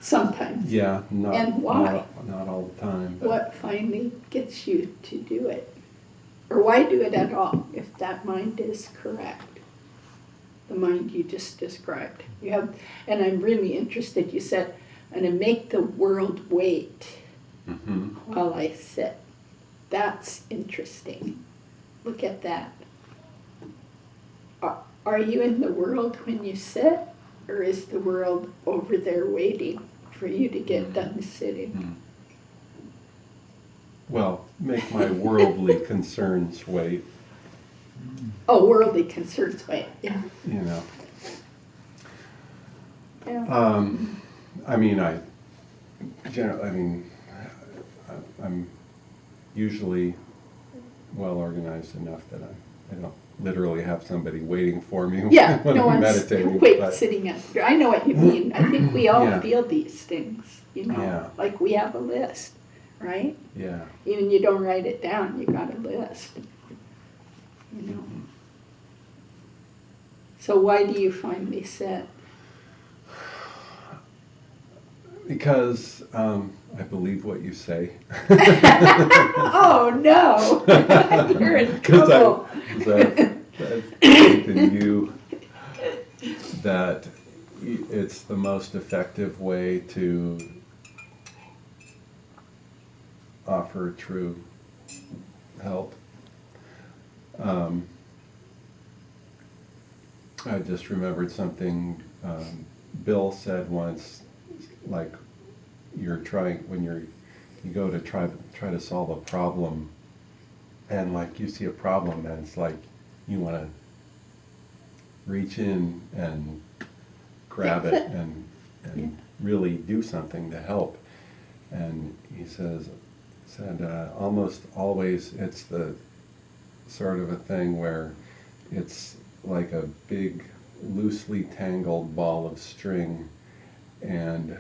Sometimes. Yeah, not, and why? Not all the time. But What finally gets you to do it? Or why do it at all if that mind is correct? The mind you just described. You have, and I'm really interested, you said, I'm going to make the world wait while I sit. That's interesting. Look at that. Are you in the world when you sit, or is the world over there waiting for you to get done sitting? Well, make my worldly concerns wait. Oh, worldly concerns wait, yeah. You know. Yeah. I mean, I'm usually well organized enough that I don't literally have somebody waiting for me Yeah, when no I'm one's meditating. sitting at. I know what you mean. I think we all Yeah. feel these things, you know. Yeah. Like we have a list, right? Yeah. Even you don't write it down, you got a list. You know. So why do you finally sit? Because I believe what you say. Oh no! You're in trouble. Because I faith in you that it's the most effective way to offer true help. I just remembered something Bill said once, like when you go to try to solve a problem, and like you see a problem and it's like you want to reach in and grab it and really do something to help. And he said almost always it's the sort of a thing where it's like a big loosely tangled ball of string, and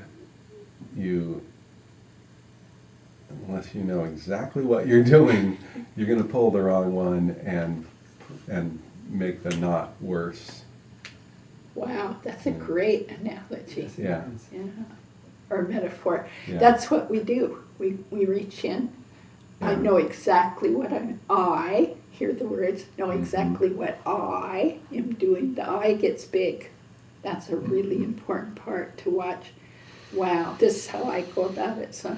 unless you know exactly what you're doing, you're going to pull the wrong one and make the knot worse. Wow, that's a great analogy. Yeah. Yeah. Or metaphor. Yeah. That's what we do. We reach in. I know exactly what I hear the words, know exactly what I am doing. The I gets big. That's a really important part to watch. Wow, this is how I go about it. So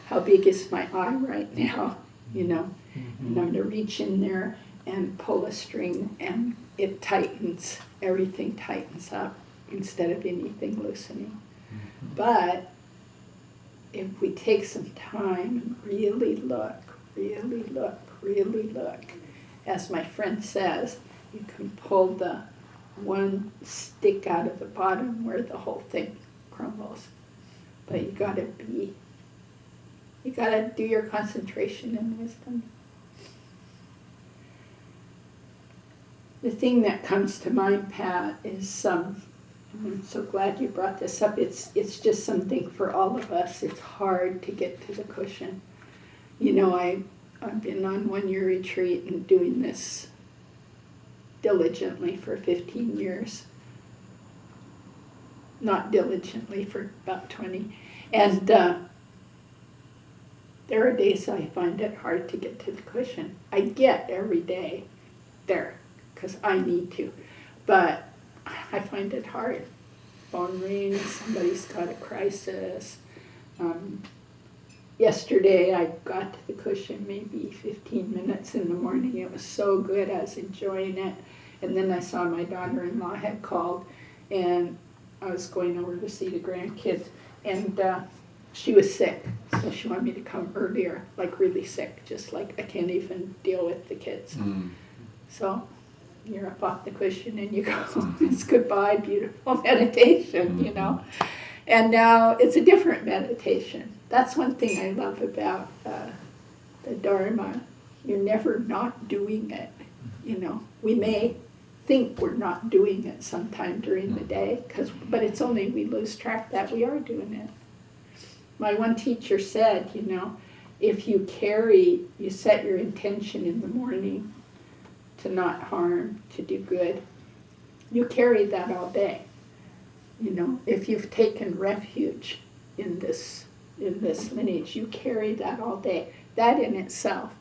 how big is my I right now? You know, and I'm going to reach in there and pull a string, and it tightens. Everything tightens up instead of anything loosening. But if we take some time and really look, as my friend says, you can pull the one stick out of the bottom where the whole thing crumbles. But you gotta do your concentration and wisdom. The thing that comes to mind, Pat, is I'm so glad you brought this up. It's just something for all of us. It's hard to get to the cushion. You know, I've been on 1-year retreat and doing this diligently for 15 years. Not diligently, for about 20. And there are days I find it hard to get to the cushion. I get every day there because I need to, but I find it hard. Phone rings, somebody's got a crisis. Yesterday I got to the cushion maybe 15 minutes in the morning. It was so good, I was enjoying it. And then I saw my daughter-in-law had called, and I was going over to see the grandkids, and she was sick, so she wanted me to come earlier, like really sick, just like I can't even deal with the kids. So you're up off the cushion and you go, it's goodbye, beautiful meditation, you know. And now it's a different meditation. That's one thing I love about the Dharma. You're never not doing it, you know. We may think we're not doing it sometime during the day, but it's only we lose track that we are doing it. My one teacher said, you know, if you set your intention in the morning to not harm, to do good, you carry that all day. You know, if you've taken refuge this lineage. You carry that all day. That in itself,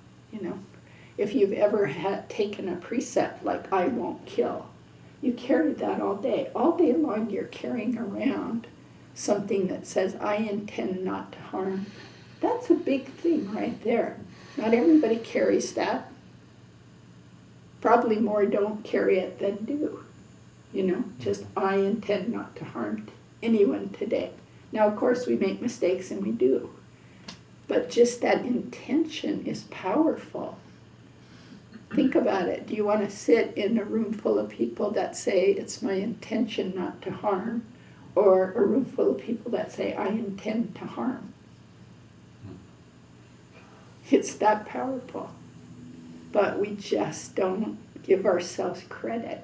if you've ever taken a precept like I won't kill, you carry that all day. All day long you're carrying around something that says I intend not to harm. That's a big thing right there. Not everybody carries that. Probably more don't carry it than do. Just I intend not to harm anyone today. Now, of course, we make mistakes and we do. But just that intention is powerful. Think about it. Do you want to sit in a room full of people that say it's my intention not to harm, or a room full of people that say I intend to harm? It's that powerful. But we just don't give ourselves credit,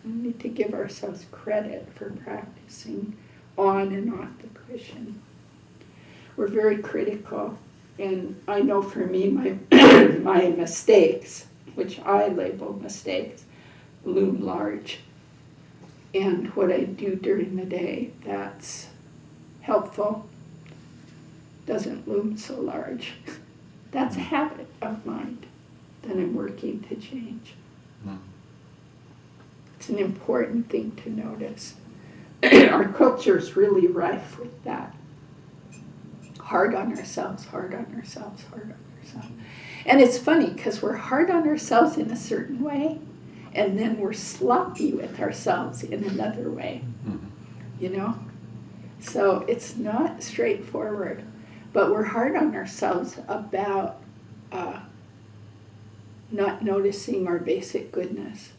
We need to give ourselves credit for practicing on and off the cushion. We're very critical, and I know for me, my mistakes, which I label mistakes, loom large. And what I do during the day that's helpful doesn't loom so large. That's a habit of mine that I'm working to change. It's an important thing to notice. Our culture is really rife with that. Hard on ourselves, hard on ourselves, hard on ourselves. And it's funny because we're hard on ourselves in a certain way, and then we're sloppy with ourselves in another way, So it's not straightforward, but we're hard on ourselves about not noticing our basic goodness.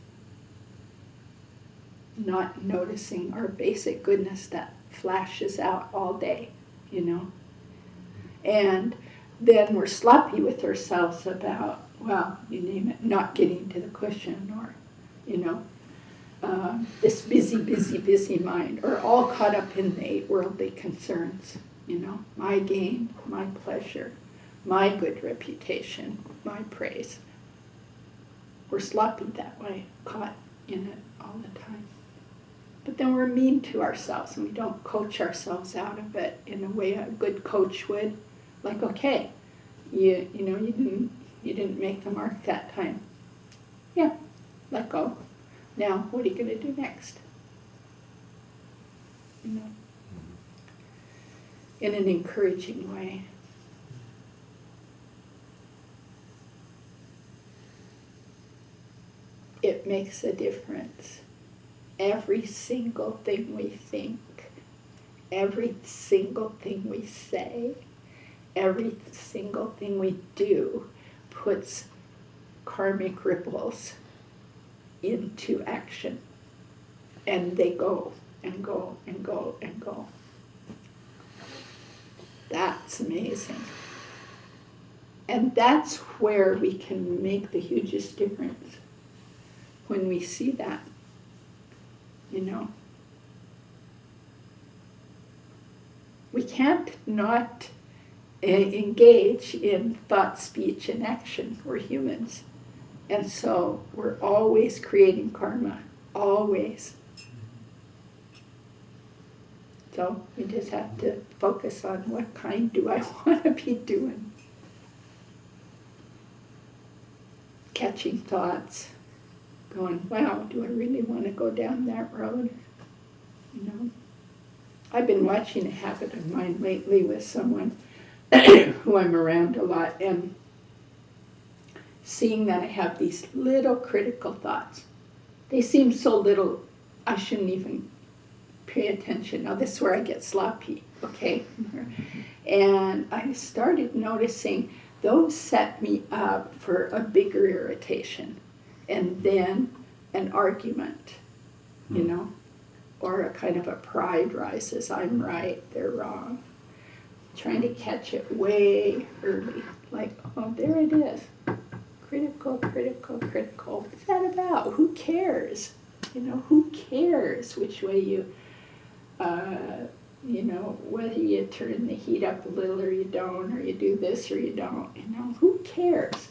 Not noticing our basic goodness that flashes out all day, And then we're sloppy with ourselves about, well, you name it, not getting to the cushion, or, this busy mind, or all caught up in the worldly concerns, my gain, my pleasure, my good reputation, my praise. We're sloppy that way, caught in it all the time. But then we're mean to ourselves, and we don't coach ourselves out of it in a way a good coach would. Like, okay, you didn't make the mark that time. Yeah, let go. Now, what are you going to do next? In an encouraging way. It makes a difference. Every single thing we think, every single thing we say, every single thing we do puts karmic ripples into action. And they go and go and go and go. That's amazing. And that's where we can make the hugest difference, when we see that. We can't not engage in thought, speech, and action. We're humans. And so we're always creating karma. Always. So we just have to focus on what kind do I want to be doing. Catching thoughts. Going, wow, do I really want to go down that road? I've been watching a habit of mine lately with someone who I'm around a lot, and seeing that I have these little critical thoughts. They seem so little, I shouldn't even pay attention. Now this is where I get sloppy, okay? And I started noticing those set me up for a bigger irritation. And then an argument, or a kind of a pride rises. I'm right, they're wrong. Trying to catch it way early. Like, oh, there it is. Critical, critical, critical. What's that about? Who cares? Who cares which way you, whether you turn the heat up a little or you don't, or you do this or you don't, who cares?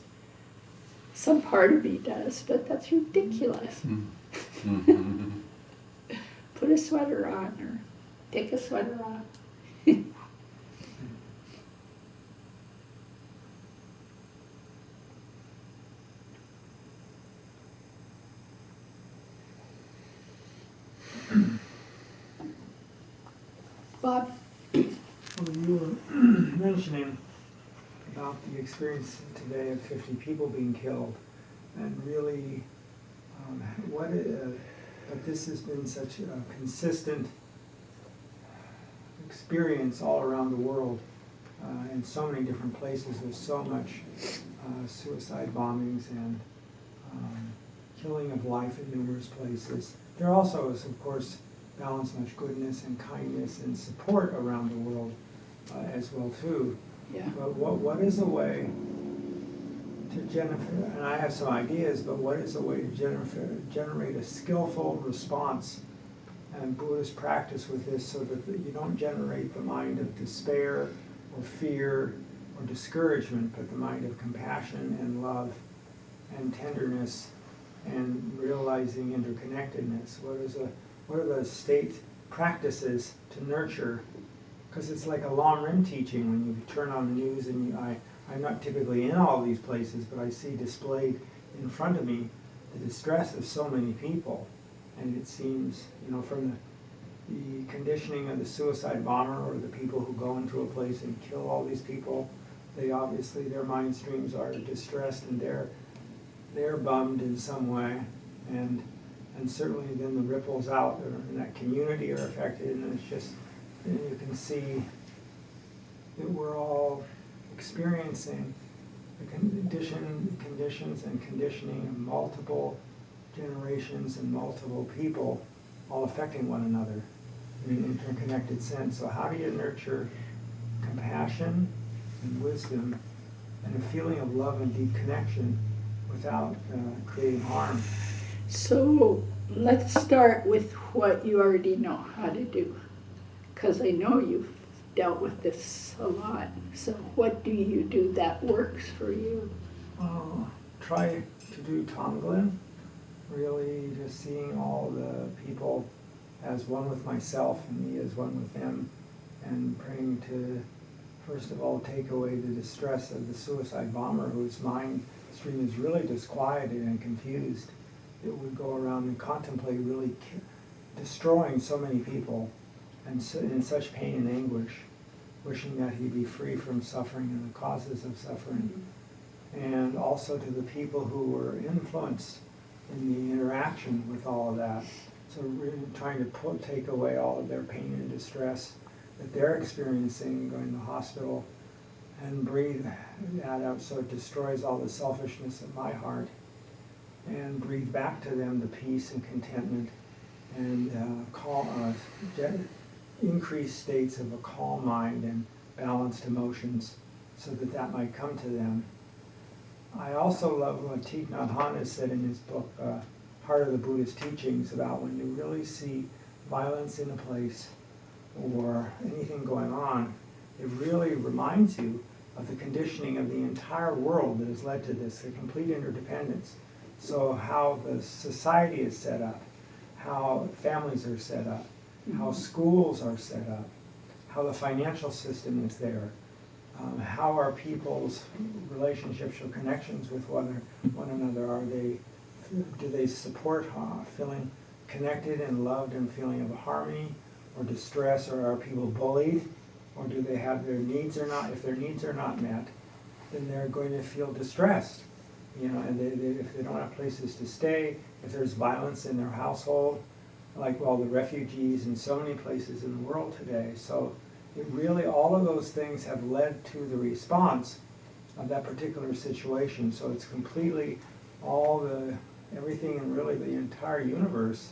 Some part of me does, but that's ridiculous. Put a sweater on, or Take a sweater off. Bob? Well, you were mentioning about the experience today of 50 people being killed, and really, but this has been such a consistent experience all around the world, in so many different places. There's so much suicide bombings and killing of life in numerous places. There also is, of course, balanced much goodness and kindness and support around the world as well too. Yeah. But what is a way to and I have some ideas, but what is a way to generate a skillful response and Buddhist practice with this, so that you don't generate the mind of despair or fear or discouragement, but the mind of compassion and love and tenderness and realizing interconnectedness? What are the state practices to nurture? Because it's like a long rim teaching when you turn on the news, and I'm not typically in all these places, but I see displayed in front of me the distress of so many people. And it seems, from the conditioning of the suicide bomber or the people who go into a place and kill all these people, they obviously, their mind streams are distressed, and they're bummed in some way. And certainly then the ripples out in that community are affected, and it's just, you can see that we're all experiencing the conditions and conditioning of multiple generations and multiple people all affecting one another in an interconnected sense. So how do you nurture compassion and wisdom and a feeling of love and deep connection without creating harm? So let's start with what you already know how to do, because I know you've dealt with this a lot. So what do you do that works for you? Try to do Tonglen, really just seeing all the people as one with myself and me as one with them, and praying to, first of all, take away the distress of the suicide bomber, whose mind stream is really disquieted and confused. It would go around and contemplate really destroying so many people, and so, in such pain and anguish, wishing that he be free from suffering and the causes of suffering. And also to the people who were influenced in the interaction with all of that. So really trying to take away all of their pain and distress that they're experiencing going to the hospital, and breathe that out so it destroys all the selfishness of my heart, and breathe back to them the peace and contentment and increased states of a calm mind and balanced emotions, so that that might come to them. I also love what Thich Nhat Hanh has said in his book, Heart of the Buddhist Teachings, about when you really see violence in a place or anything going on, it really reminds you of the conditioning of the entire world that has led to this, the complete interdependence. So how the society is set up, how families are set up, how schools are set up, how the financial system is there, how are people's relationships or connections with one another? Do they support feeling connected and loved and feeling of harmony or distress, or are people bullied, or do they have their needs or not? If their needs are not met, then they're going to feel distressed, and if they don't have places to stay, if there's violence in their household, like all the refugees in so many places in the world today. So it really, all of those things have led to the response of that particular situation. So it's completely everything in really the entire universe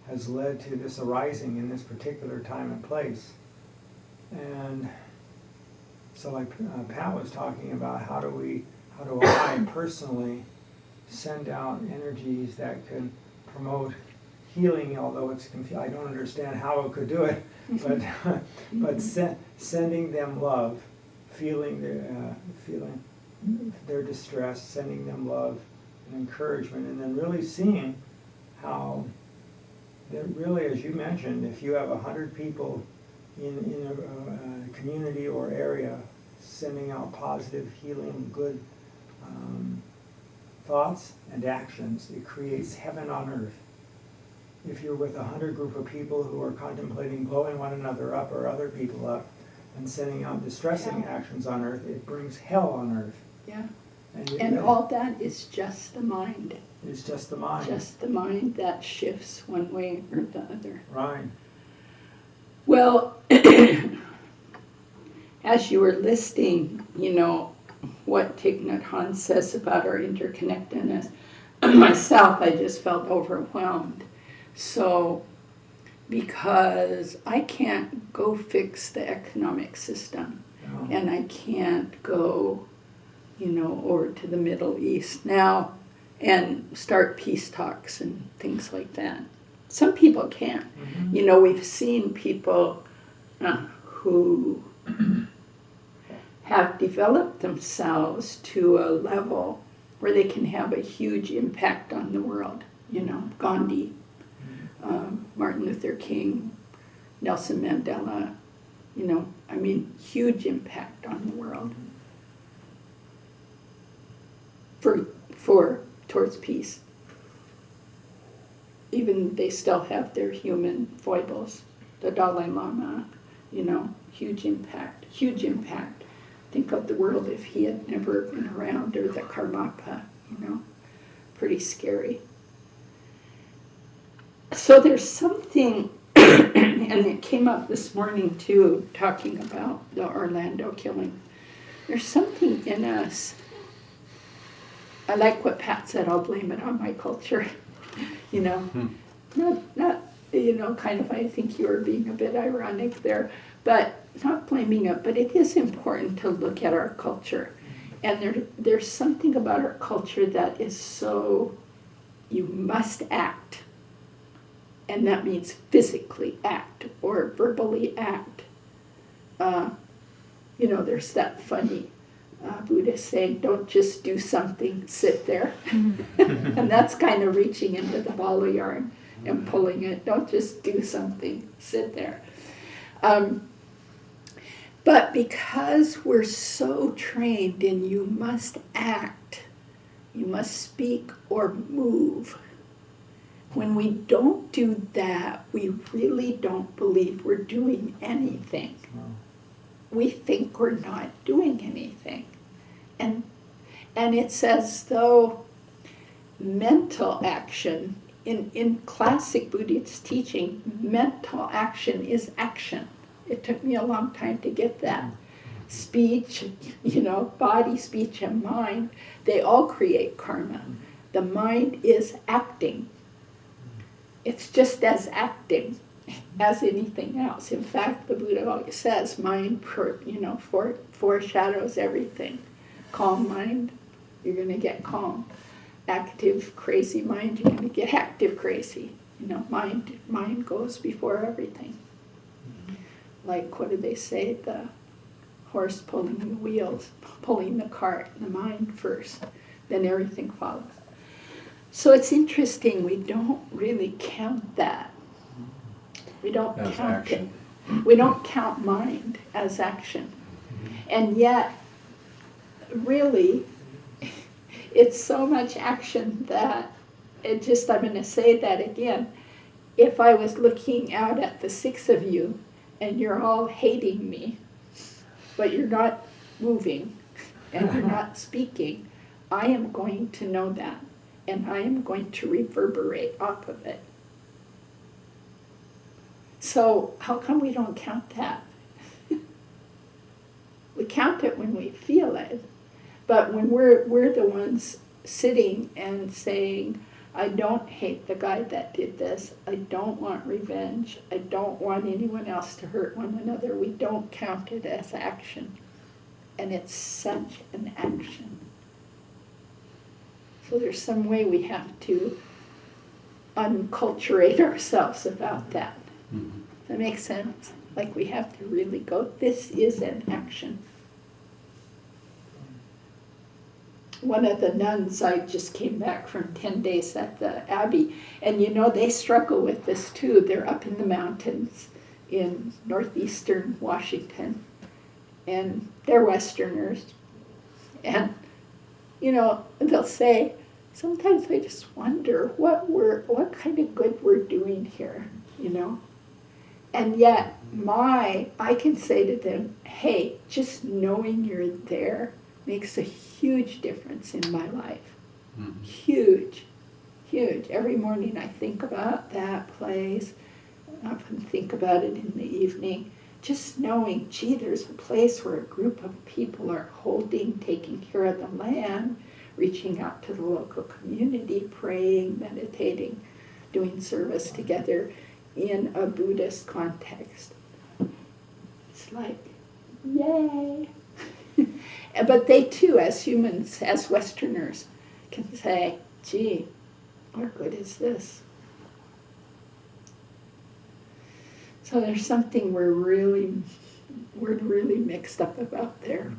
has led to this arising in this particular time and place. And so like Pat was talking about, how do I personally send out energies that can promote healing, although it's I don't understand how it could do it, but sending them love, feeling their distress, sending them love and encouragement, and then really seeing how that really, as you mentioned, if you have 100 people in a community or area sending out positive, healing, good thoughts and actions, it creates heaven on earth. If you're with 100 group of people who are contemplating blowing one another up or other people up and sending out distressing actions on earth, it brings hell on earth. Yeah. And, And all that is just the mind. It's just the mind. Just the mind that shifts one way or the other. Right. Well, as you were listing, you know, what Thich Nhat Hanh says about our interconnectedness, myself, I just felt overwhelmed. So, because I can't go fix the economic system, No. and I can't go, you know, over to the Middle East now and start peace talks and things like that. Some people can. Mm-hmm. You know, we've seen people who have developed themselves to a level where they can have a huge impact on the world. You know, Gandhi, Martin Luther King, Nelson Mandela, you know, I mean, huge impact on the world towards peace. Even they still have their human foibles. The Dalai Lama, you know, huge impact, huge impact. Think of the world if he had never been around, or the Karmapa, you know, pretty scary. So there's something, and it came up this morning too, talking about the Orlando killing. There's something in us. I like what Pat said, I'll blame it on my culture. You know, not, you know, kind of, I think you were being a bit ironic there, but not blaming it, but it is important to look at our culture. And there's something about our culture that is so, you must act. And that means physically act or verbally act. You know, there's that funny Buddhist saying, don't just do something, sit there. And that's kind of reaching into the ball of yarn and pulling it. Don't just do something, sit there. But because we're so trained in you must act, you must speak or move, when we don't do that, we really don't believe we're doing anything. We think we're not doing anything. And it's as though mental action, in classic Buddhist teaching, mental action is action. It took me a long time to get that. Speech, you know, body, speech, and mind, they all create karma. The mind is acting. It's just as acting as anything else. In fact, the Buddha always says, mind, foreshadows everything. Calm mind, you're going to get calm. Active, crazy mind, you're going to get active, crazy. You know, mind goes before everything. Like, what do they say? The horse pulling the wheels, pulling the cart, the mind first, then everything follows. So it's interesting, we don't really count that. We don't As count action. it. We don't count mind as action. And yet, really, it's so much action that I'm going to say that again. If I was looking out at the 6 of you and you're all hating me, but you're not moving and you're not speaking, I am going to know that. And I am going to reverberate off of it. So how come we don't count that? We count it when we feel it. But when we're the ones sitting and saying, I don't hate the guy that did this. I don't want revenge. I don't want anyone else to hurt one another. We don't count it as action. And it's such an action. So there's some way we have to unculturate ourselves about that. Does that make sense? Like we have to really go, this is an action. one of the nuns, I just came back from 10 days at the Abbey, and they struggle with this too. They're up in the mountains in northeastern Washington, and they're Westerners. And, they'll say, sometimes I just wonder what kind of good we're doing here, And yet, I can say to them, hey, just knowing you're there makes a huge difference in my life. Mm-hmm. Huge, huge. Every morning I think about that place. I often think about it in the evening. Just knowing, gee, there's a place where a group of people are taking care of the land, reaching out to the local community, praying, meditating, doing service together in a Buddhist context. It's like, yay! But they too, as humans, as Westerners, can say, gee, what good is this? So there's something we're really mixed up about there.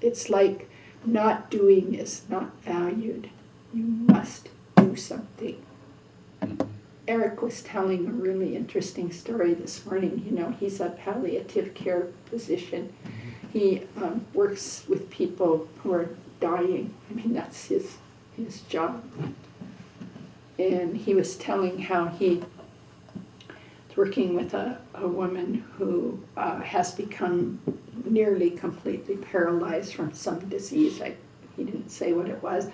It's like not doing is not valued. You must do something. Eric was telling a really interesting story this morning. He's a palliative care physician. He works with people who are dying. I mean, that's his job. And he was telling how he's working with a woman who has become nearly completely paralyzed from some disease. He didn't say what it was.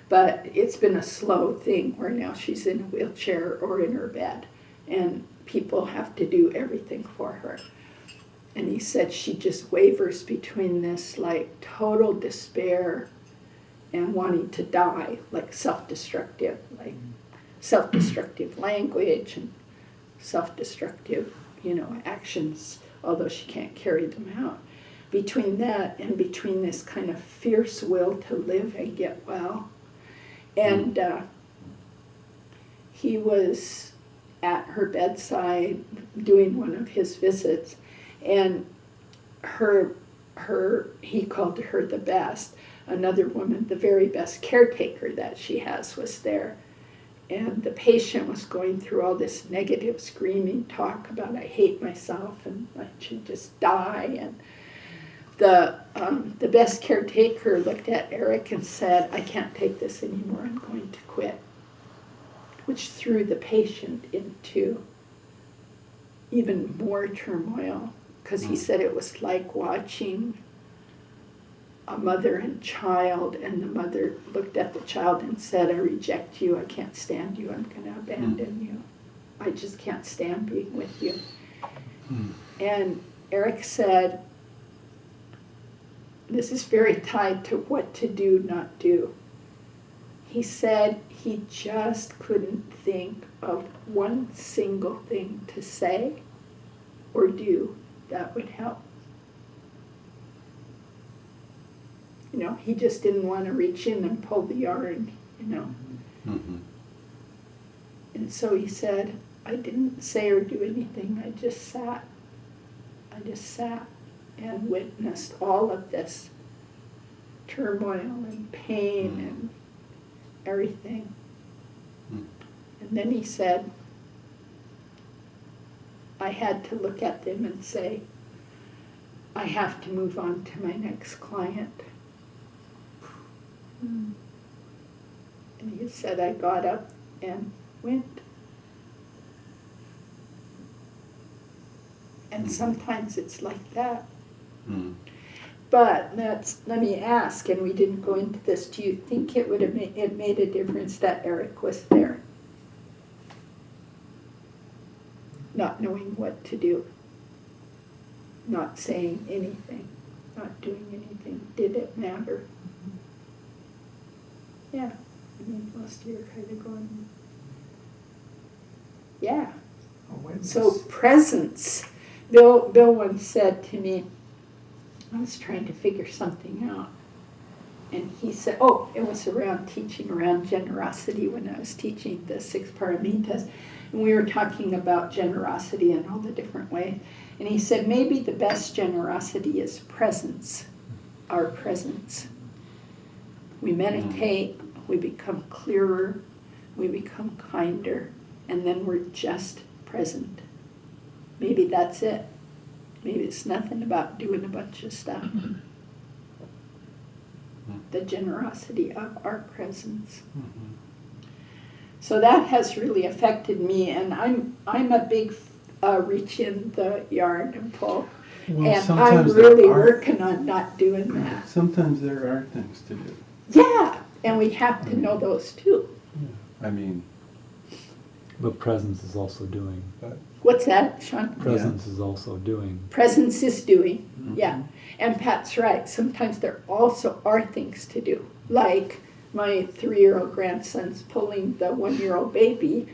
But it's been a slow thing where now she's in a wheelchair or in her bed, and people have to do everything for her. And he said she just wavers between this like total despair and wanting to die, like self-destructive language and self-destructive, actions, although she can't carry them out. Between that and between this kind of fierce will to live and get well. And he was at her bedside doing one of his visits, and he called her the best. Another woman, the very best caretaker that she has, was there. And the patient was going through all this negative screaming talk about, I hate myself and I should just die. And the best caretaker looked at Eric and said, I can't take this anymore, I'm going to quit. Which threw the patient into even more turmoil, because he said it was like watching a mother and child, and the mother looked at the child and said, I reject you, I can't stand you, I'm going to abandon you. I just can't stand being with you. And Eric said, this is very tied to what to do, not do. He said he just couldn't think of one single thing to say or do that would help. He just didn't want to reach in and pull the yarn, Mm-hmm. And so he said, I didn't say or do anything, I just sat and witnessed all of this turmoil and pain and everything. And then he said, I had to look at them and say, I have to move on to my next client. And he said, I got up and went. And sometimes it's like that. But let me ask, and we didn't go into this, do you think it would have made a difference that Eric was there? Not knowing what to do, not saying anything, not doing anything. Did it matter? Yeah. I mean, most of you are kind of going, yeah. So presence. Bill once said to me, I was trying to figure something out, and he said, it was teaching around generosity when I was teaching the 6 paramitas, and we were talking about generosity in all the different ways, and he said maybe the best generosity is presence. our presence. We meditate, we become clearer, we become kinder, and then we're just present. Maybe that's it. Maybe it's nothing about doing a bunch of stuff. The generosity of our presence. So that has really affected me, and I'm a big reach in the yard and pull. Well, And I'm sometimes really working on not doing that. Sometimes there are things to do. Yeah, and we have to know those too. I mean, But presence is also doing. What's that, Sean? Presence is also doing. Presence is doing, yeah. And Pat's right, sometimes there also are things to do. Like my 3-year-old grandson's pulling the 1-year-old baby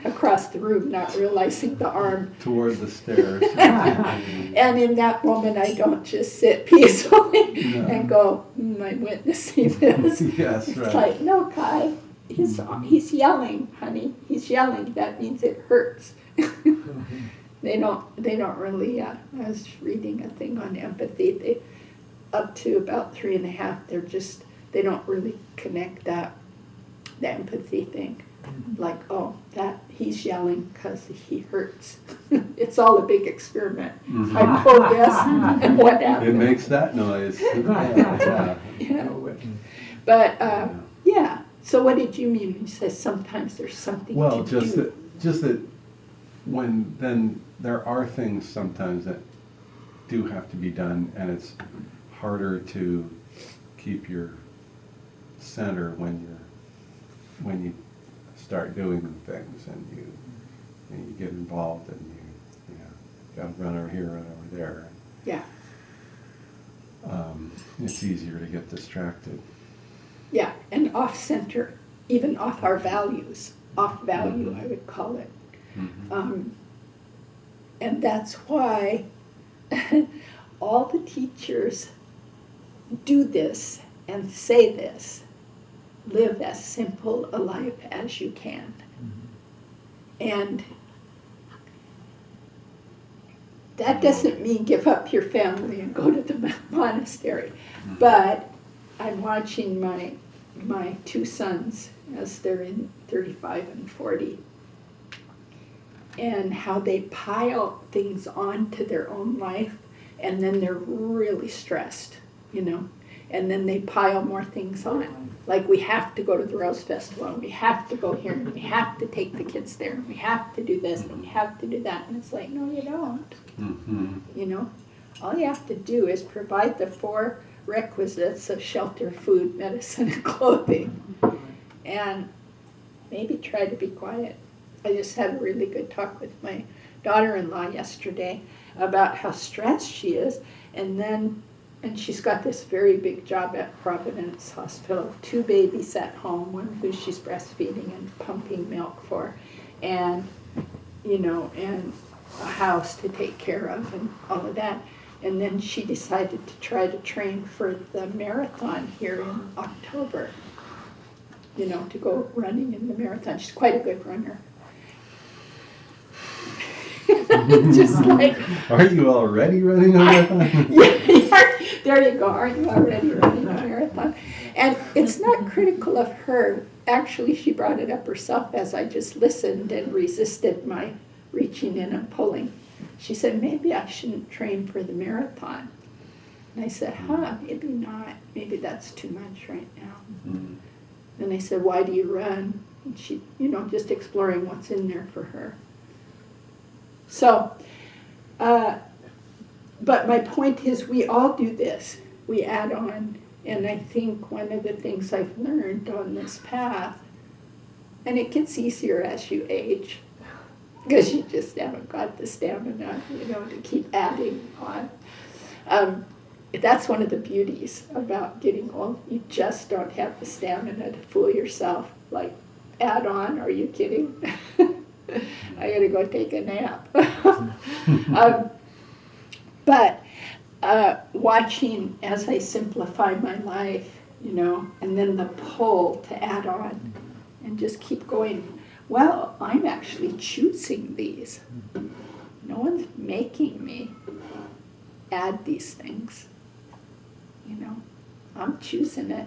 across the room, not realizing the arm. toward the stairs. And in that moment, I don't just sit peacefully No. and go, I'm witnessing this. Yes, It's right. like, no, Kai, he's yelling, honey. He's yelling. That means it hurts. They don't really, I was reading a thing on empathy. They, up to about 3.5, they don't really connect the empathy thing. Like, oh, that he's yelling because he hurts. It's all a big experiment. I pull this, and what happens? It makes that noise. Yeah. Yeah. No witness. But yeah. So what did you mean when you say sometimes there's something Well, to do? just that when then there are things sometimes that do have to be done, and it's harder to keep your center when you start doing things and you get involved and you got to run over here, run over there. Yeah. It's easier to get distracted. Yeah, and off center, even off our values, off value, I would call it. And that's why all the teachers do this and say this: live as simple a life as you can. And that doesn't mean give up your family and go to the monastery. But I'm watching my 2 sons as they're in 35 and 40, and how they pile things onto their own life, and then they're really stressed, and then they pile more things on. Like, we have to go to the Rose Festival, and we have to go here, and we have to take the kids there, and we have to do this, and we have to do that. And it's like, no, you don't. All you have to do is provide the 4 requisites of shelter, food, medicine, and clothing, and maybe try to be quiet. I just had a really good talk with my daughter-in-law yesterday about how stressed she is, and she's got this very big job at Providence Hospital, 2 babies at home, one who she's breastfeeding and pumping milk for, and and a house to take care of and all of that. And then she decided to try to train for the marathon here in October, to go running in the marathon. She's quite a good runner. Just like, Are you already running a marathon? yeah, there you go. Aren't you already running a marathon? And it's not critical of her. Actually, she brought it up herself as I just listened and resisted my reaching in and pulling. She said, maybe I shouldn't train for the marathon. And I said, maybe not. Maybe that's too much right now. And I said, why do you run? And she, just exploring what's in there for her. So, but my point is, we all do this. We add on. And I think one of the things I've learned on this path, and it gets easier as you age, because you just haven't got the stamina, to keep adding on. That's one of the beauties about getting old. You just don't have the stamina to fool yourself. Like, add on, are you kidding? I gotta go take a nap. But watching as I simplify my life, and then the pull to add on and just keep going. Well, I'm actually choosing these. No one's making me add these things. you know, I'm choosing it.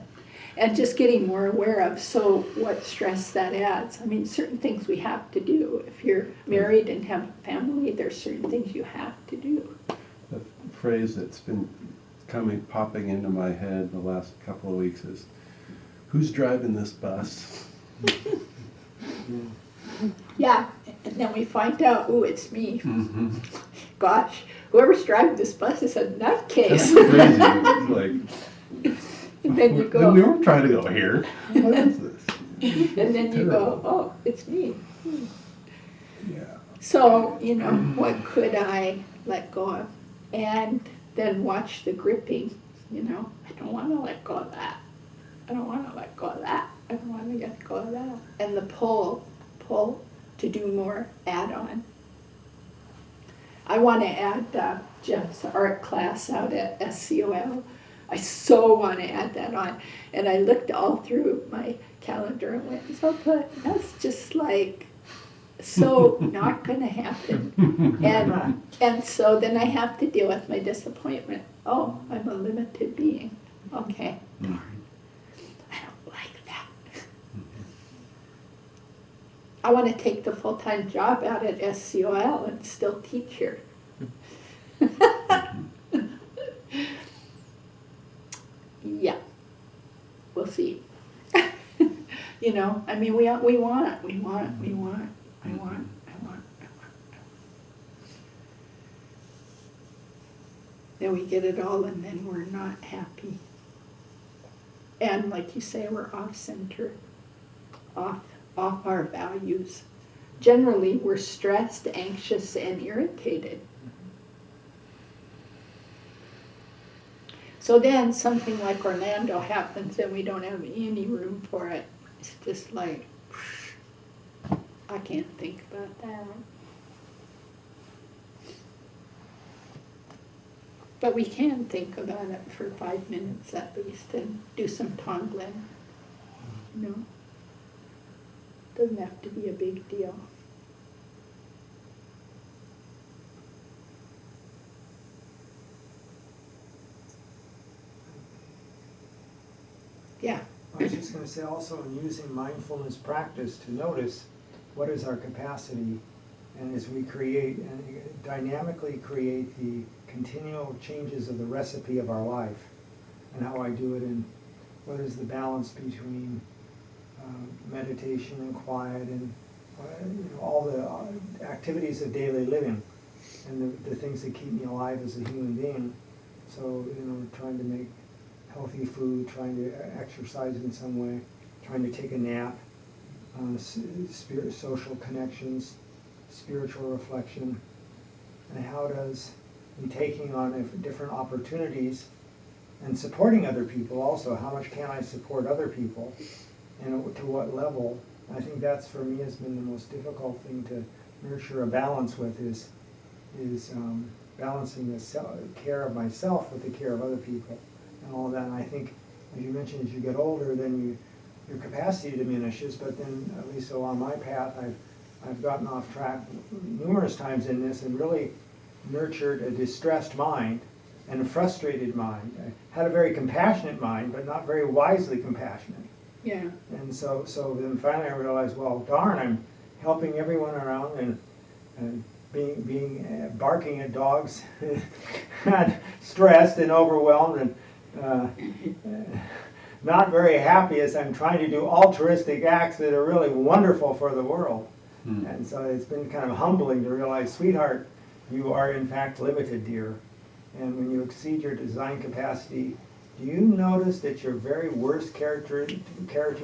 And just getting more aware of, so what stress that adds. I mean, certain things we have to do. If you're married and have a family, there's certain things you have to do. The phrase that's been popping into my head the last couple of weeks is, who's driving this bus? Yeah, and then we find out, ooh, it's me. Mm-hmm. Gosh, whoever's driving this bus is a That's nutcase. crazy. It's like, And then you go, we weren't trying to go here. What is this? and then you go, Terrible. oh, it's me. Yeah. So, you know, what could I let go of? And then watch the gripping, you know. I don't want to let go of that. I don't want to let go of that. I don't want to let go of that. And the pull to do more add-on. I want to add Jeff's art class out at SCOL. I so want to add that on. And I looked all through my calendar and went, Zopa, that's just like so not going to happen. And so then I have to deal with my disappointment. Oh, I'm a limited being. Okay, darn. I don't like that. I want to take the full-time job out at SCOL and still teach here. Yeah, we'll see. You know, I mean, we want. I want. Then we get it all and then we're not happy. And like you say, we're off center, off our values. Generally, we're stressed, anxious, and irritated. So then something like Orlando happens and we don't have any room for it. It's just like, I can't think about that. But we can think about it for 5 minutes at least and do some Tonglen. You know? Doesn't have to be a big deal. Yeah. I was just going to say also in using mindfulness practice to notice what is our capacity, and as we create and dynamically create the continual changes of the recipe of our life, and how I do it in what is the balance between meditation and quiet and all the activities of daily living and the things that keep me alive as a human being. So, trying to make healthy food, trying to exercise in some way, trying to take a nap, social connections, spiritual reflection, and how does me taking on different opportunities and supporting other people also, how much can I support other people and to what level? I think that's for me has been the most difficult thing to nurture a balance with is balancing the care of myself with the care of other people and all of that. And I think, as you mentioned, as you get older, then your capacity diminishes. But then, at least so on my path, I've gotten off track numerous times in this and really nurtured a distressed mind and a frustrated mind. I had a very compassionate mind, but not very wisely compassionate. Yeah. And so then finally I realized, well, darn, I'm helping everyone around and being barking at dogs, stressed and overwhelmed and not very happy as I'm trying to do altruistic acts that are really wonderful for the world. And so it's been kind of humbling to realize, sweetheart, you are in fact limited, dear. And when you exceed your design capacity, do you notice that your very worst character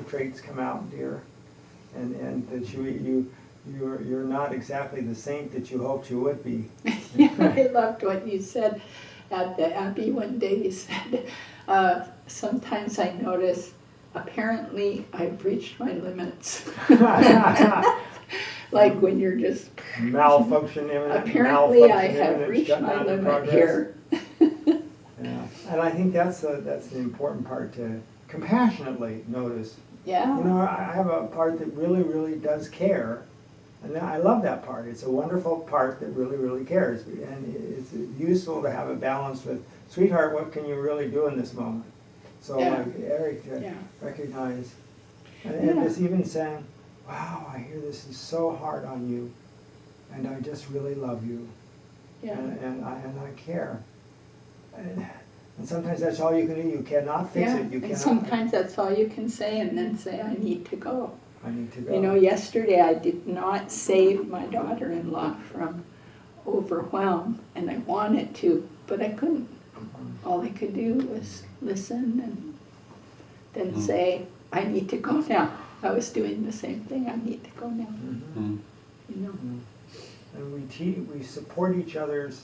traits come out, dear? And that you're not exactly the saint that you hoped you would be. Yeah, I loved what you said at the Abbey one day. You said, sometimes I notice, apparently I've reached my limits. Like when you're just malfunction imminent. Apparently I have reached my limit here. Yeah, and I think that's the important part to compassionately notice. Yeah. I have a part that really, really does care, And I love that part. It's a wonderful part that really, really cares. And it's useful to have it balanced with, sweetheart, what can you really do in this moment? So Yeah. like Eric to Yeah. recognize, Yeah. and just even saying, wow, I hear this is so hard on you, and I just really love you, Yeah. and I care. And sometimes that's all you can do. You cannot fix Yeah, it. You and cannot. sometimes that's all you can say, and then say, I need to go. I need to go. You know, yesterday I did not save my daughter-in-law from overwhelm, and I wanted to, but I couldn't. All I could do was listen and then say, I need to go now. I was doing the same thing, I need to go now, Mhm. you know. And we support each other's,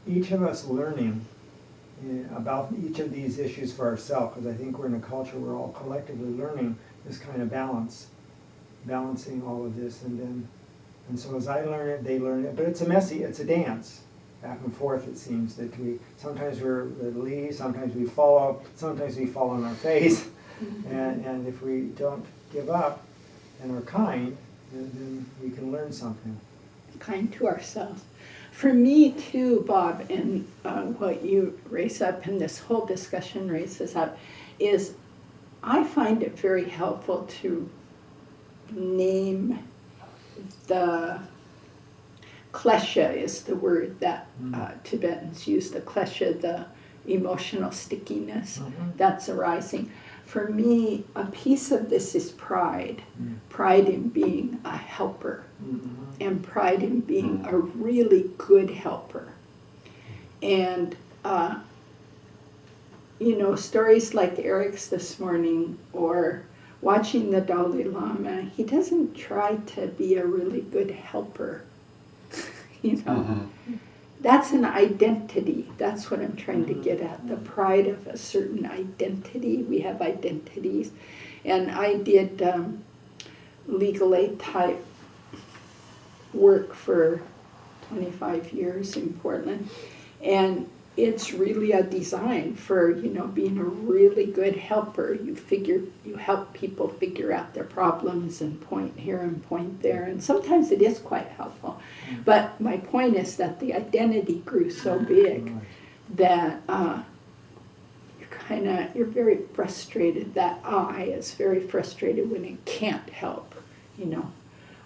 each of us learning about each of these issues for ourselves, because I think we're in a culture where we're all collectively learning this kind of balancing all of this, and so as I learn it, they learn it, but it's a dance, back and forth. It seems that sometimes we're the lead, sometimes we follow, sometimes we fall on our face, and if we don't give up and are kind, then we can learn something. Kind to ourselves. For me too, Bob, and what you raise up and this whole discussion raises up, is I find it very helpful to name the klesha is the word that Tibetans use, the klesha, the emotional stickiness that's arising. For me, a piece of this is pride. Pride in being a helper. And pride in being a really good helper. And, you know, stories like Eric's this morning, or watching the Dalai Lama, he doesn't try to be a really good helper. You know, that's an identity. That's what I'm trying to get at. The pride of a certain identity. We have identities. And I did legal aid type work for 25 years in Portland, and it's really a design for, you know, being a really good helper. You help people figure out their problems and point here and point there, and sometimes it is quite helpful. But my point is that the identity grew so big that you're very frustrated. That I is very frustrated when it can't help, you know,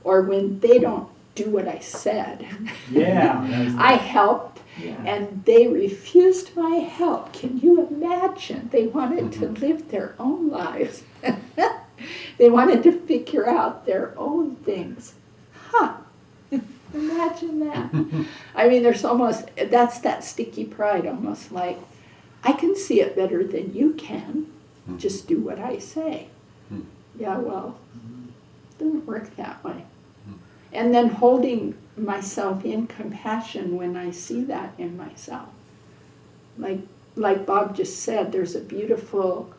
or when they don't do what I said. Yeah. I helped, and they refused my help. Can you imagine? They wanted to live their own lives. They wanted to figure out their own things. Huh. Imagine that. I mean, that's that sticky pride, almost like, I can see it better than you can. Just do what I say. Yeah, well, it doesn't work that way. And then holding myself in compassion when I see that in myself. Like Bob just said, there's a beautiful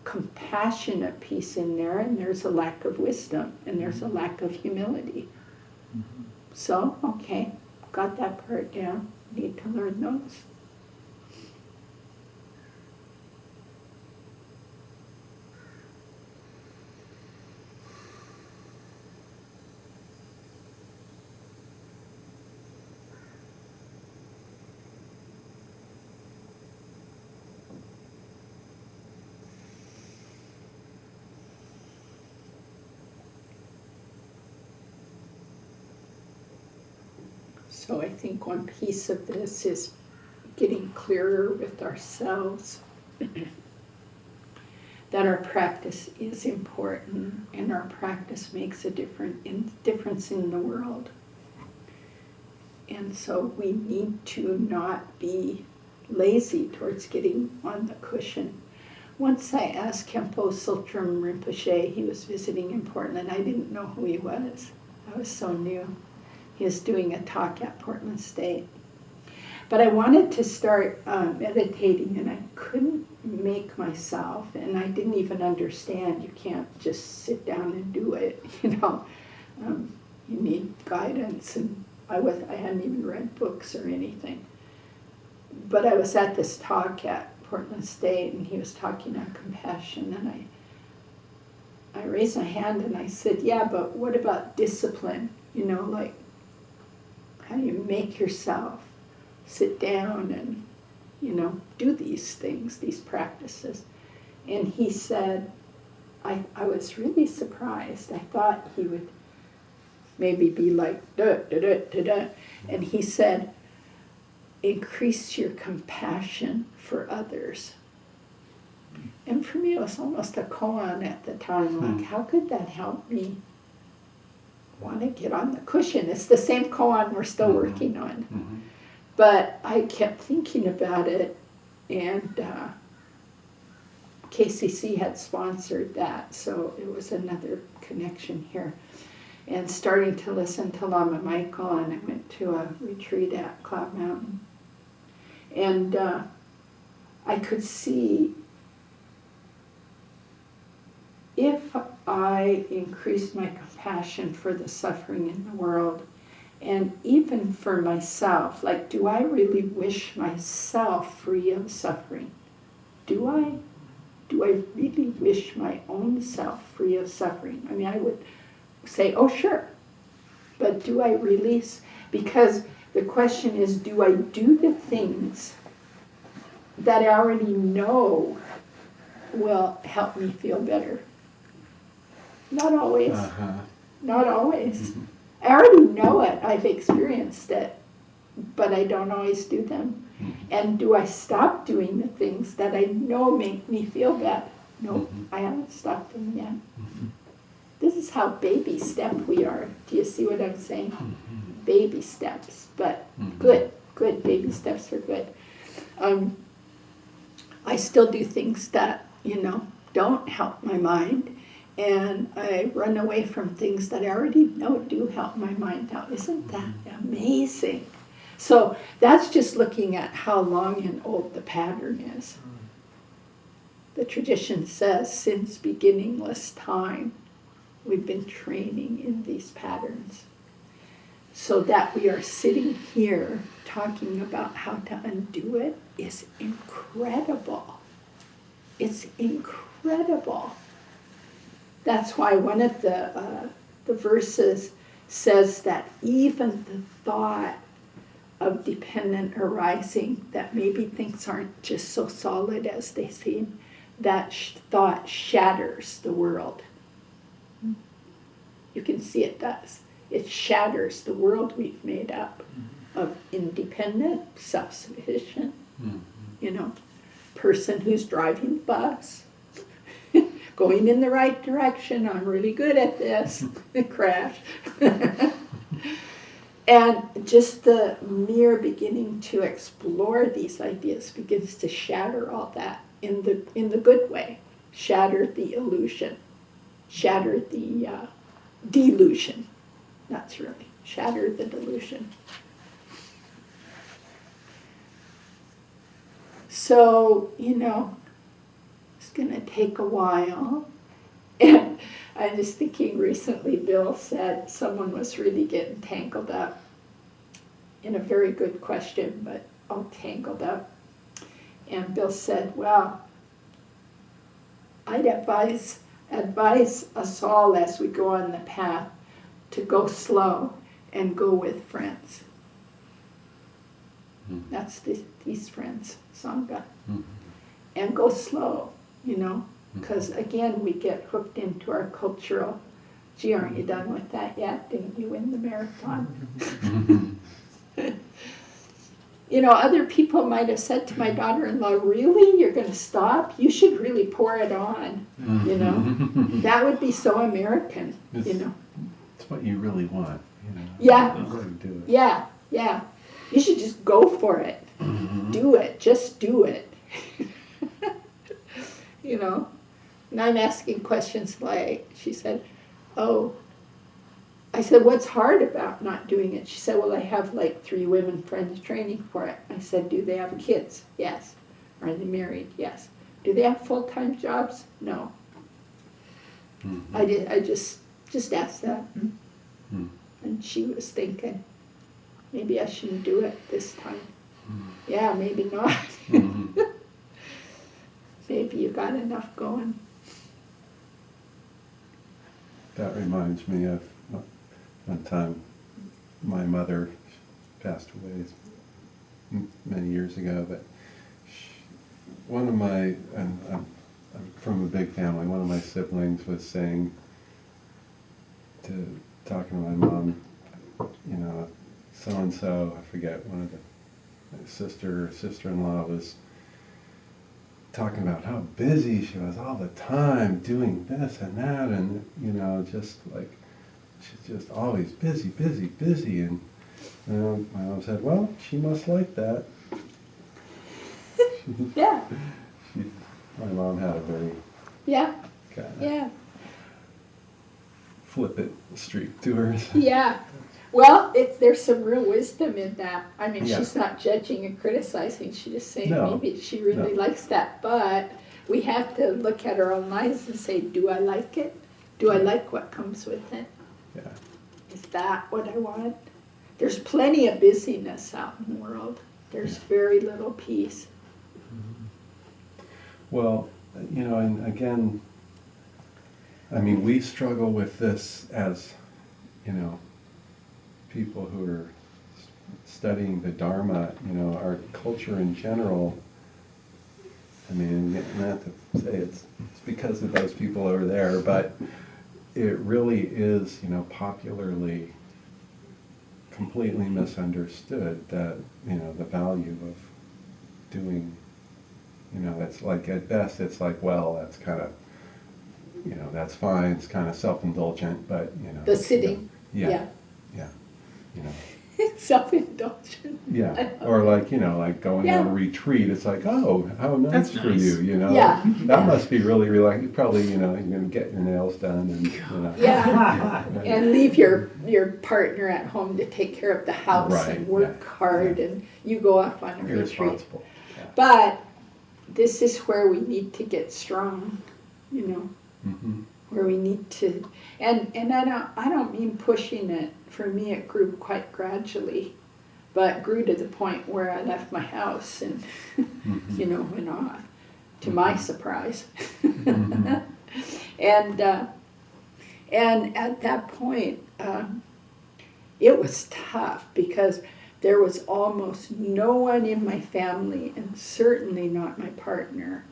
compassionate piece in there, and there's a lack of wisdom, and there's a lack of humility. So, okay, got that part down. Need to learn those. So I think one piece of this is getting clearer with ourselves that our practice is important, and our practice makes a difference in the world. And so we need to not be lazy towards getting on the cushion. Once I asked Khenpo Sultram Rinpoche, he was visiting in Portland. I didn't know who he was. I was so new. He was doing a talk at Portland State. But I wanted to start meditating, and I couldn't make myself, and I didn't even understand. You can't just sit down and do it, you know. You need guidance, and I hadn't even read books or anything. But I was at this talk at Portland State, and he was talking on compassion, and I raised my hand and I said, yeah, but what about discipline? You know, like, how do you make yourself sit down and, you know, do these things, these practices? And he said, I was really surprised. I thought he would maybe be like, da, da, da, da, da. And he said, increase your compassion for others. And for me, it was almost a koan at the time. Like, how could that help me want to get on the cushion? It's the same koan we're still working on. But I kept thinking about it, and KCC had sponsored that, so it was another connection here. And starting to listen to Lama Michael, and I went to a retreat at Cloud Mountain. And I could see if I increased my compassion for the suffering in the world, and even for myself, like, do I really wish myself free of suffering? Do I really wish my own self free of suffering? I mean, I would say, oh, sure. But do I release? Because the question is, do I do the things that I already know will help me feel better? Not always. Not always. I already know it. I've experienced it. But I don't always do them. And do I stop doing the things that I know make me feel bad? No, I haven't stopped them yet. This is how baby step we are. Do you see what I'm saying? Baby steps, but good baby steps are good. I still do things that, you know, don't help my mind, and I run away from things that I already know do help my mind. Now, isn't that amazing? So that's just looking at how long and old the pattern is. The tradition says since beginningless time, we've been training in these patterns. So that we are sitting here talking about how to undo it is incredible. It's incredible. That's why one of the verses says that even the thought of dependent arising, that maybe things aren't just so solid as they seem, that thought shatters the world. You can see it does. It shatters the world we've made up of independent, self-sufficient, you know, person who's driving the bus, going in the right direction, I'm really good at this, crash. And just the mere beginning to explore these ideas begins to shatter all that in the good way. Shatter the illusion. Shatter the delusion. That's really. Shatter the delusion. So, you know, it's going to take a while. And I was thinking recently, Bill said someone was really getting tangled up in a very good question, but all tangled up. And Bill said, well, I'd advise us all as we go on the path to go slow and go with friends. That's these friends, Sangha. And go slow, you know. Because again, we get hooked into our cultural, gee, aren't you done with that yet? Didn't you win the marathon? You know, other people might have said to my daughter-in-law, really? You're going to stop? You should really pour it on, you know? That would be so American, you know? It's what you really want, you know? Yeah. Do it. Yeah. You should just go for it. Do it. Just do it. You know? And I'm asking questions like, she said, oh, I said, what's hard about not doing it? She said, well, I have like 3 women friends training for it. I said, do they have kids? Yes. Are they married? Yes. Do they have full-time jobs? No. I just asked that. And she was thinking, maybe I shouldn't do it this time. Yeah, maybe not. Maybe you got enough going. that reminds me of one time my mother passed away many years ago, but one of my, and I'm from a big family, one of my siblings was saying, talking to my mom, you know, so-and-so, I forget, one of the sister-in-law was talking about how busy she was all the time doing this and that, and, you know, just like, she's just always busy, busy, busy, and my mom said, well, she must like that. Yeah, My mom had a very yeah, kind of yeah, flippant streak to her. yeah. Well, there's some real wisdom in that. I mean, Yeah. she's not judging and criticizing. She's just saying No, maybe she really no. likes that. But we have to look at our own lives and say, do I like it? Do I Yeah. like what comes with it? Yeah. Is that what I want? There's plenty of busyness out in the world. There's Yeah. very little peace. Well, you know, and again, I mean, we struggle with this as, you know, people who are studying the Dharma, you know, our culture in general. I mean, not to say it's because of those people over there, but it really is, you know, popularly completely misunderstood that, you know, the value of doing, you know, it's like, at best, it's like, well, that's kind of, you know, that's fine, it's kind of self-indulgent, but, you know. The sitting, Yeah, you know, self-indulgent. yeah, or like, you know, like going on a Yeah. retreat, it's like, oh, how nice That's for nice. you, you know? Yeah. That must be really relaxing, probably, you know, you're gonna get your nails done and, you know. Yeah, and leave your partner at home to take care of the house Right, and work yeah, hard, yeah. and you go off on a retreat. Irresponsible, yeah. But this is where we need to get strong, you know, Mhm. where we need to, and I don't mean pushing it. For me, it grew quite gradually, but grew to the point where I left my house and, Mhm. you know, went off, to my Mhm. surprise. Mhm. And at that point, it was tough because there was almost no one in my family, and certainly not my partner,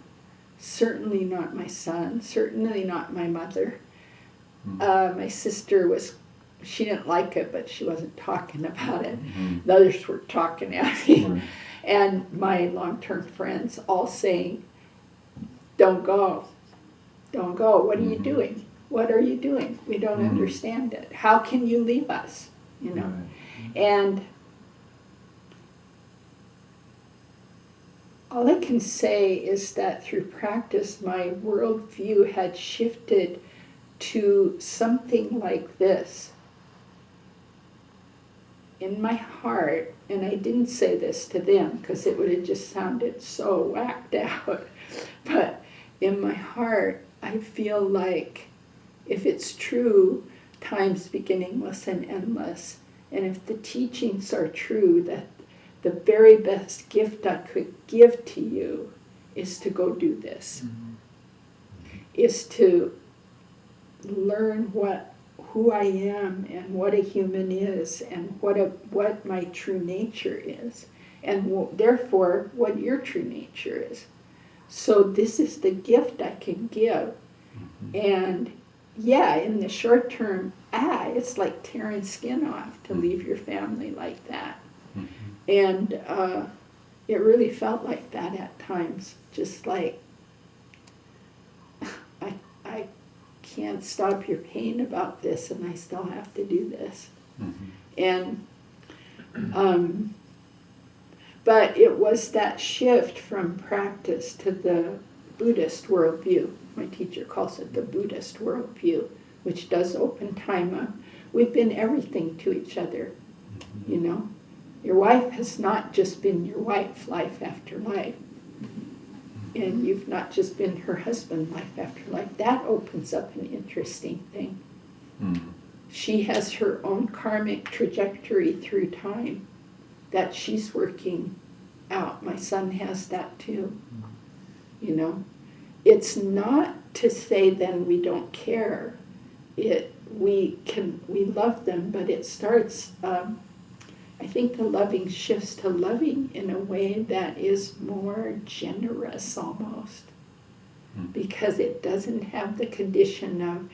certainly not my son, certainly not my mother. My sister she didn't like it, but she wasn't talking about it. Mhm. The others were talking at me. Right. And my long-term friends all saying, don't go, don't go. What are you Mhm. doing? What are you doing? We don't Mhm. understand it. How can you leave us? You know? Right. And all I can say is that through practice, my worldview had shifted to something like this. In my heart, and I didn't say this to them because it would have just sounded so whacked out, but in my heart, I feel like if it's true, time's beginningless and endless, and if the teachings are true, that the very best gift I could give to you is to go do this, is to learn who I am and what a human is and what my true nature is, and therefore what your true nature is. So this is the gift I can give. And yeah, in the short term, it's like tearing skin off to leave your family like that. Mhm. And it really felt like that at times, just like I can't stop your pain about this, and I still have to do this. Mhm. And but it was that shift from practice to the Buddhist worldview. My teacher calls it the Buddhist worldview, which does open time up. We've been everything to each other, you know. Your wife has not just been your wife life after life. And you've not just been her husband life after life. That opens up an interesting thing. Mhm. She has her own karmic trajectory through time that she's working out. My son has that too. You know, it's not to say then we don't care. we love them, but it starts, I think the loving shifts to loving in a way that is more generous almost, because it doesn't have the condition of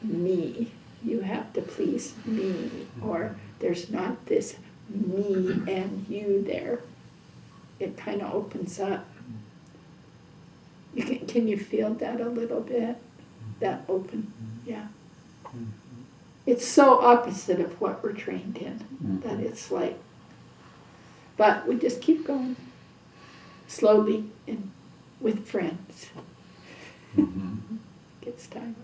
me, you have to please me, or there's not this me and you there. It kind of opens up. Can you feel that a little bit? That open, yeah. It's so opposite of what we're trained in, that it's like, but we just keep going, slowly and with friends. Gets time.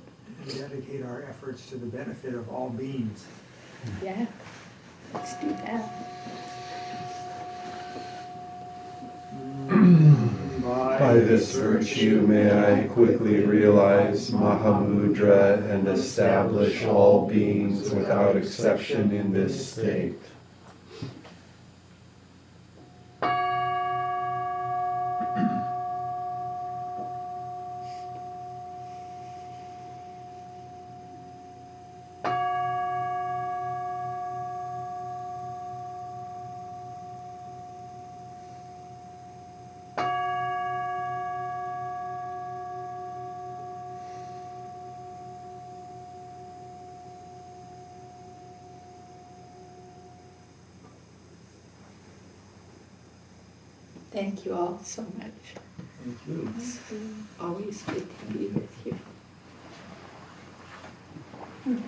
And dedicate our efforts to the benefit of all beings. Yeah, let's do that. By this virtue may I quickly realize Mahamudra and establish all beings without exception in this state. Thank you all so much. Thank you. It's always good to be with you.